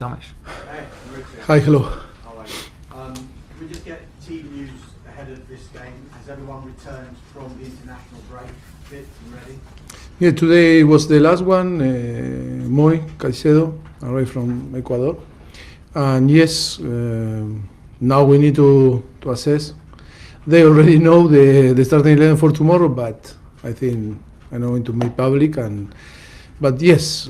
Ramesh. Hey, Mauricio. Hi, hello. How are you? Can we just get team news ahead of this game? Has everyone returned from the international break, fit and ready? Yeah, today was the last one. Moi Caicedo arrived from Ecuador, and yes, now we need to assess. They already know the starting 11 for tomorrow, but I think I'm not going to make public. But yes,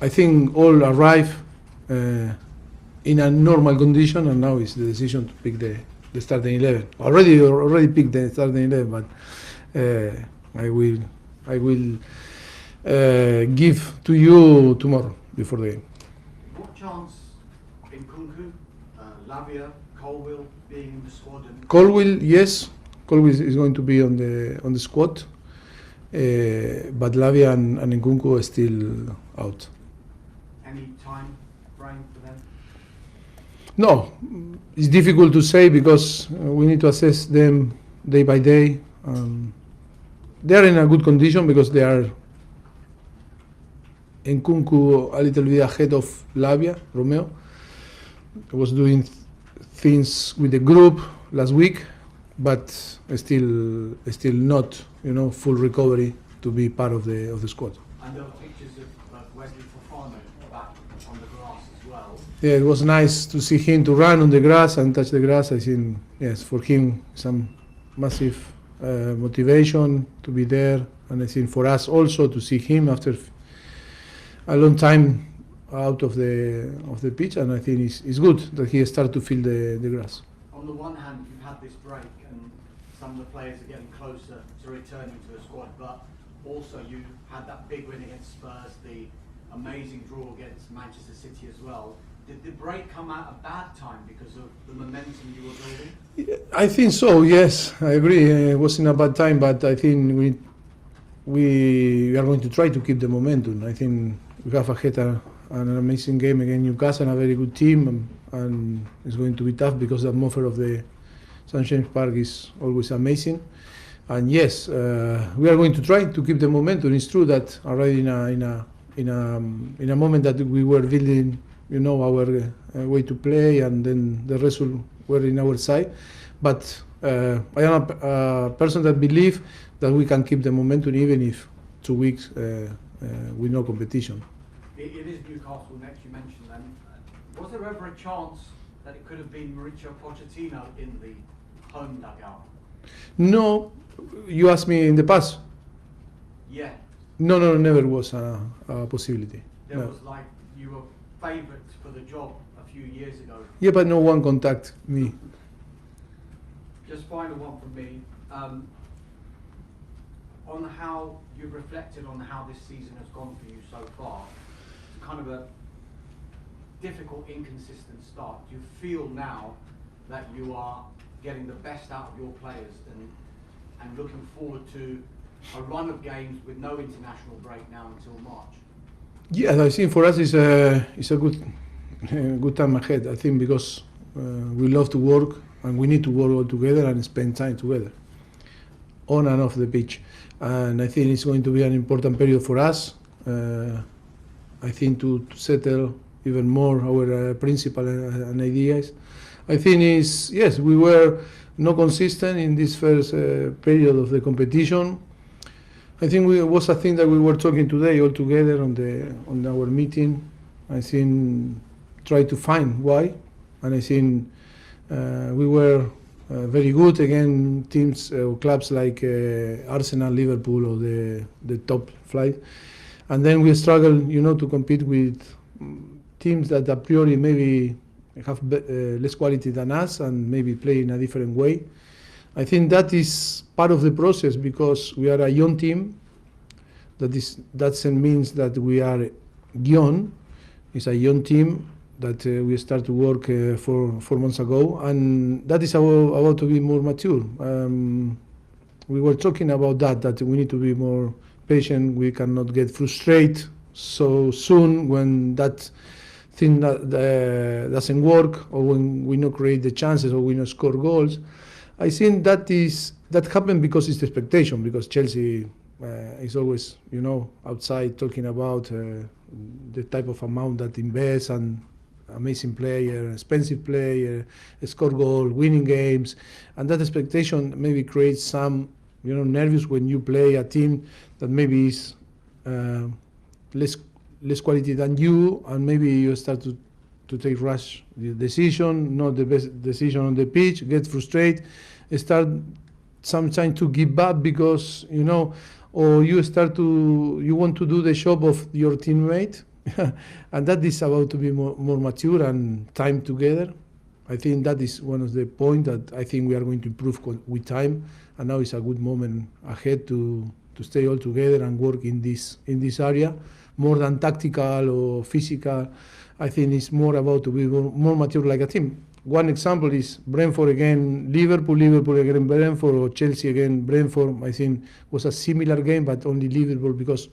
I think all arrive in a normal condition, and now it's the decision to pick the starting 11. Already picked the starting 11, but I will give to you tomorrow before the game. What chance Nkunku, Lavia, Colwill being in the squad? And Colwill, yes, Colwill is going to be on the squad, but Lavia and Nkunku are still out. any time frame for them? No, it's difficult to say because we need to assess them day by day. They are in a good condition because they are Nkunku a little bit ahead of Lavia, Romeo. Was doing things with the group last week, but still not, full recovery to be part of the squad. And there were pictures of Wesley Fofana back on the grass as well. Yeah, it was nice to see him to run on the grass and touch the grass. I think, yes, for him, some massive motivation to be there. And I think for us also to see him after a long time out of the pitch. And I think it's good that he started to feel the grass. On the one hand, you've had this break and some of the players are getting closer to returning to the squad, but also you had that big win against Spurs, the amazing draw against Manchester City as well. Did the break come at a bad time because of the momentum you were building? I think so, yes, I agree. It was in a bad time, but I think we are going to try to keep the momentum. I think we have ahead an amazing game against Newcastle, a very good team, and it's going to be tough because the atmosphere of the St. James Park is always amazing. And yes, we are going to try to keep the momentum. It's true that already in a moment that we were building, our way to play, and then the result were in our side. But I am a person that believes that we can keep the momentum even if 2 weeks with no competition. It is Newcastle next, you mentioned them. Was there ever a chance that it could have been Mauricio Pochettino in the home dugout? No, you asked me in the past. Yeah. No, never was a possibility. There No. was like, you were favourites for the job a few years ago. Yeah, but no one contact me. Just final one from me. On how you've reflected on how this season has gone for you so far, it's kind of a difficult, inconsistent start. Do you feel now that you are getting the best out of your players and looking forward to a run of games with no international break now until March? Yeah, I think for us it's a good time ahead. I think because we love to work and we need to work all together and spend time together, on and off the pitch. And I think it's going to be an important period for us. I think to settle even more our principles and ideas. I think yes, we were not consistent in this first period of the competition. I think it was a thing that we were talking today all together on our meeting. I think try to find why, and I think we were very good against teams or clubs like Arsenal, Liverpool, or the top flight, and then we struggle, to compete with teams that a priori maybe have less quality than us and maybe play in a different way. I think that is part of the process because we are a young team. That doesn't mean that we are young. It's a young team that we start to work 4 months ago, and that is about to be more mature. We were talking about that we need to be more patient. We cannot get frustrated so soon when that thing doesn't work, or when we not create the chances, or we not score goals. I think that happened because it's the expectation, because Chelsea is always, outside talking about the type of amount that invests and amazing player, expensive player, score goal, winning games, and that expectation maybe creates some, nervous when you play a team that maybe is less quality than you, and maybe you start to take rash decision, not the best decision on the pitch, get frustrated, start sometimes to give up because or you want to do the job of your teammate. And that is about to be more mature and time together. I think that is one of the points that I think we are going to improve with time, and now is a good moment ahead to stay all together and work in this area more than tactical or physical. I think it's more about to be more mature like a team. One example is Brentford again Liverpool again Brentford, or Chelsea again Brentford. I think was a similar game, but only Liverpool, because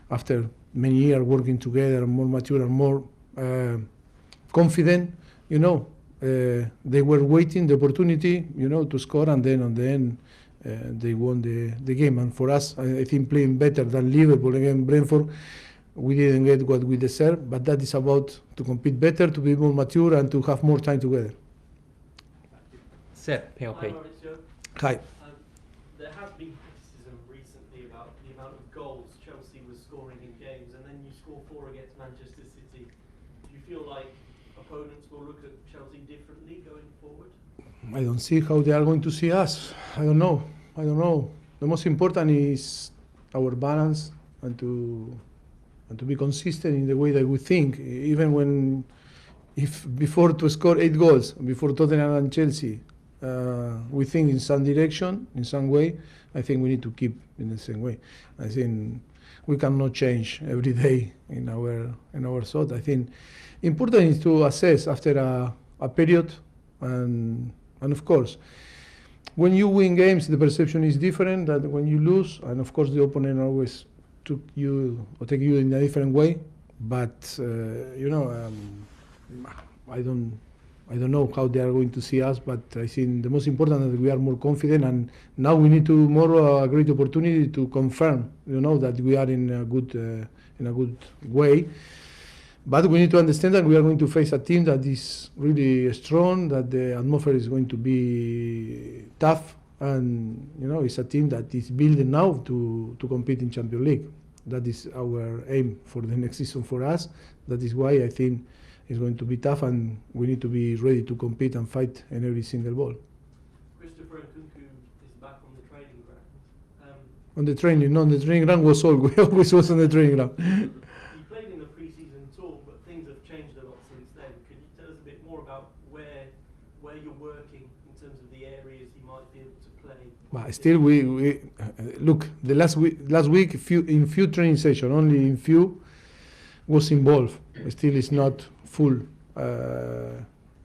after many years working together and more mature and more confident, they were waiting the opportunity, to score, and then on the end they won the game. And for us, I think playing better than Liverpool against Brentford, we didn't get what we deserve, but that is about to compete better, to be more mature, and to have more time together. Sir, PLP. Hi, Mauricio. Hi. There has been criticism recently about the amount of goals Chelsea was scoring in games, and then you score 4 against Manchester City. Do you feel like opponents will look at Chelsea differently going forward? I don't see how they are going to see us. I don't know. The most important is our balance and to be consistent in the way that we think. Even if before to score 8 goals, before Tottenham and Chelsea, we think in some direction, in some way, I think we need to keep in the same way. I think we cannot change every day in our thought. I think important is to assess after a period, and of course, when you win games, the perception is different than when you lose, and of course the opponent always take you in a different way. But I don't know how they are going to see us, but I think the most important is that we are more confident, and now we need to more a great opportunity to confirm, that we are in a good way. But we need to understand that we are going to face a team that is really strong, that the atmosphere is going to be tough, and it's a team that is building now to compete in Champions League. That is our aim for the next season for us. That is why I think it's going to be tough, and we need to be ready to compete and fight in every single ball. Christopher Nkunku is back on the training ground. On the training ground was always was on the training ground. He played in the pre-season tour, but things have changed a lot since then. Could you tell us a bit more about where you're working in terms of the areas he might be able to play? But still, we look, the last week in few training sessions, only in few was involved. Still, it's not full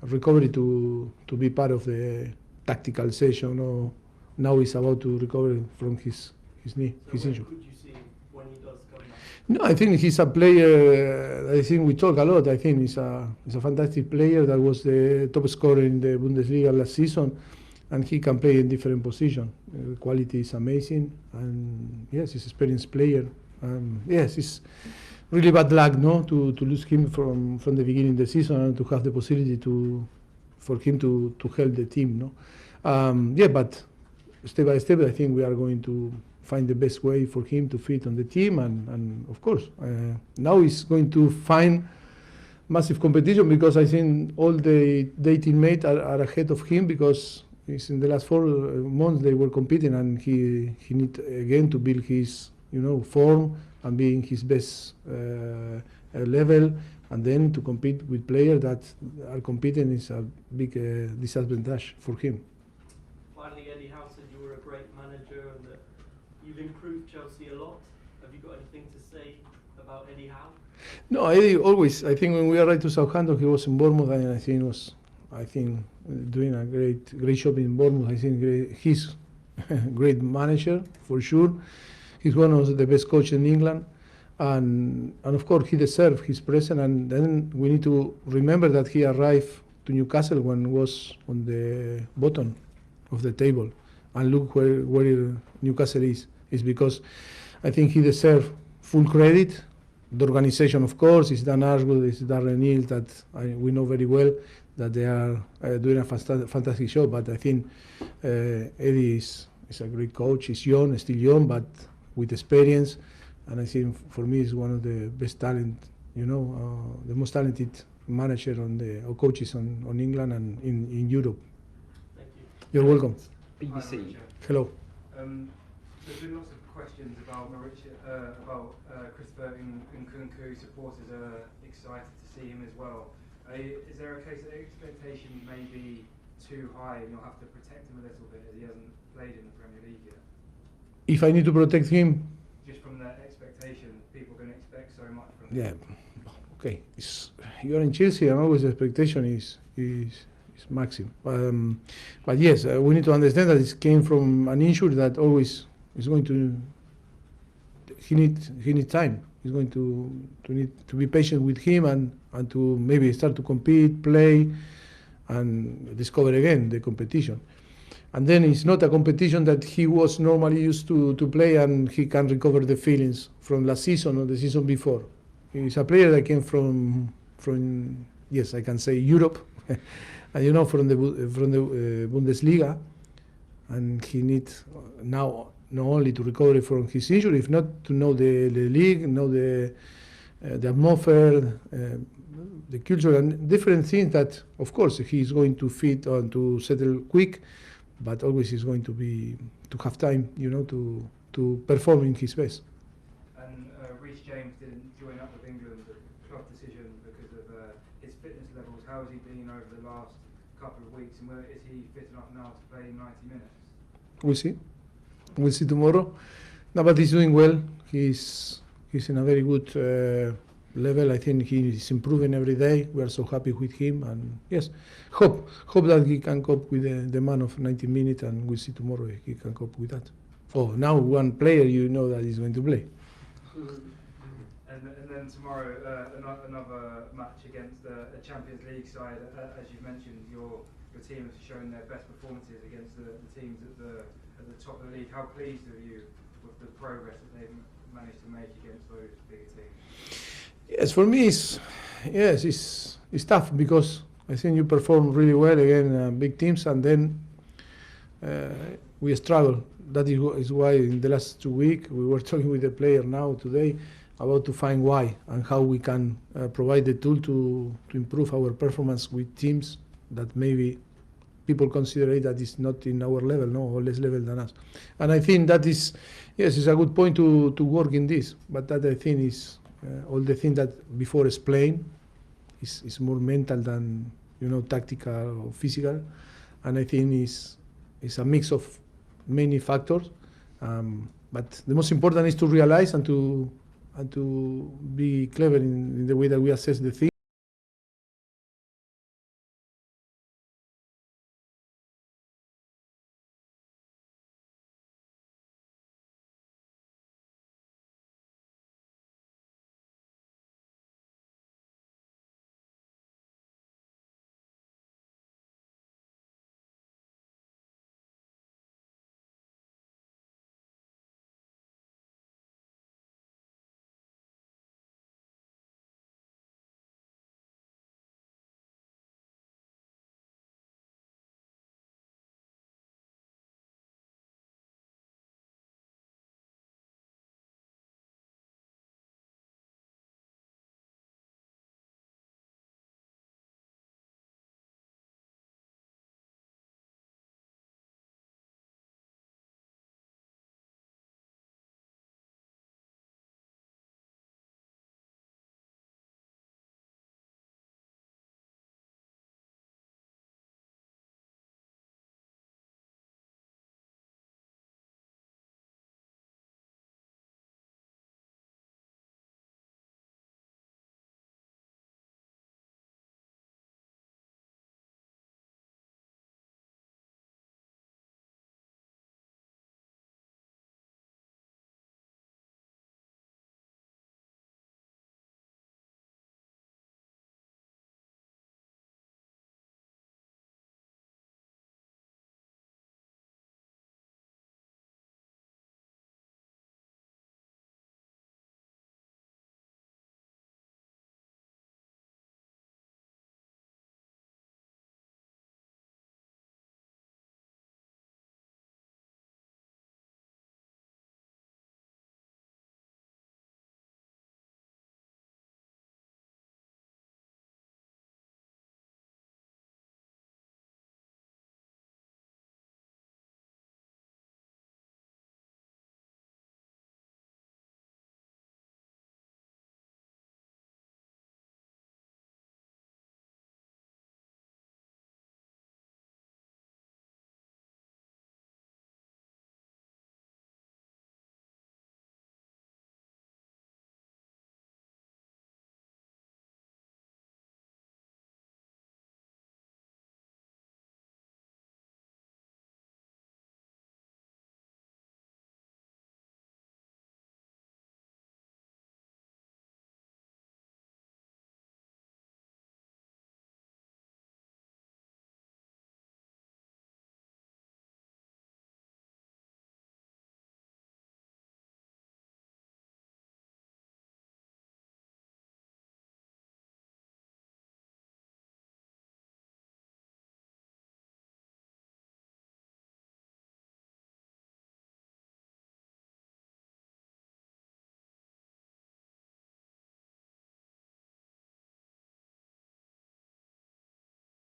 recovery to be part of the tactical session. Or now he's about to recover from his knee, his injury. Could you see him when he does come back? No, I think he's a player. I think we talk a lot. I think he's a fantastic player that was the top scorer in the Bundesliga last season, and he can play in different positions. The quality is amazing, and yes, he's an experienced player. Yes, it's really bad luck, to lose him from the beginning of the season, and to have the possibility for him to help the team, but step by step, I think we are going to find the best way for him to fit on the team, and of course, now he's going to find massive competition, because I think all the teammates are ahead of him, because it's in the last 4 months they were competing, and he need again to build his form and be in his best level, and then to compete with players that are competing is a big disadvantage for him. Finally, Eddie Howe said you were a great manager and that you've improved Chelsea a lot. Have you got anything to say about Eddie Howe? No, Eddie always. I think when we arrived to Southampton, he was in Bournemouth, and I think doing a great job in Bournemouth. I think he's a great manager for sure. He's one of the best coaches in England, and of course he deserves his presence. And then we need to remember that he arrived to Newcastle when he was on the bottom of the table, and look where Newcastle is because I think he deserves full credit the organization, of course, is Dan Ashwood, is Darren Neal, that we know very well that they are doing a fantastic job. But I think Eddie is a great coach. He's young, still young, but with experience. And I think for me, he's one of the best talent, the most talented manager or coaches on England and in Europe. Thank you. You're welcome. BBC. Hello. There's been lots of questions about Mauricio, Christopher Nkunku. Supporters are excited to see him as well. Is there a case that expectations may be too high and you'll have to protect him a little bit as he hasn't played in the Premier League yet? If I need to protect him, just from that expectation, people are going to expect so much from him. yeah, okay. You're in Chelsea, and always the expectation is maximum. But yes, we need to understand that it came from an injury that always is going to. He needs time. He's going to need to be patient with him and to maybe start to compete, play, and discover again the competition. And then it's not a competition that he was normally used to play, and he can recover the feelings from last season or the season before. He's a player that came from yes, I can say Europe, and from the Bundesliga, and he needs now not only to recover from his injury, if not to know the league, know the atmosphere, the culture, and different things that, of course, he's going to fit and to settle quick, but always he's going to have time, to perform in his best. And Reece James didn't join up with England, a club decision because of his fitness levels. How has he been over the last couple of weeks, and is he fit enough now to play 90 minutes? We'll see. We'll see tomorrow. No, but he's doing well. He's in a very good level. I think he's improving every day. We are so happy with him, and yes, hope that he can cope with the demand of 90 minutes, and we'll see tomorrow if he can cope with that. Oh, now one player that he's going to play. And then tomorrow, another match against a Champions League side. As you've mentioned, your team has shown their best performances against the teams at the top of the league. How pleased are you with the progress that they've managed to make against those bigger teams? Yes, for me, it's tough because I think you perform really well against big teams, and then we struggle. That is why in the last 2 weeks we were talking with the player now today about to find why and how we can provide the tool to improve our performance with teams that maybe people consider that is not in our level, or less level than us. And I think that is, yes, it's a good point to work in this. But that I think is all the things that before explained is more mental than tactical or physical. And I think it's a mix of many factors. But the most important is to realize and to be clever in the way that we assess the thing.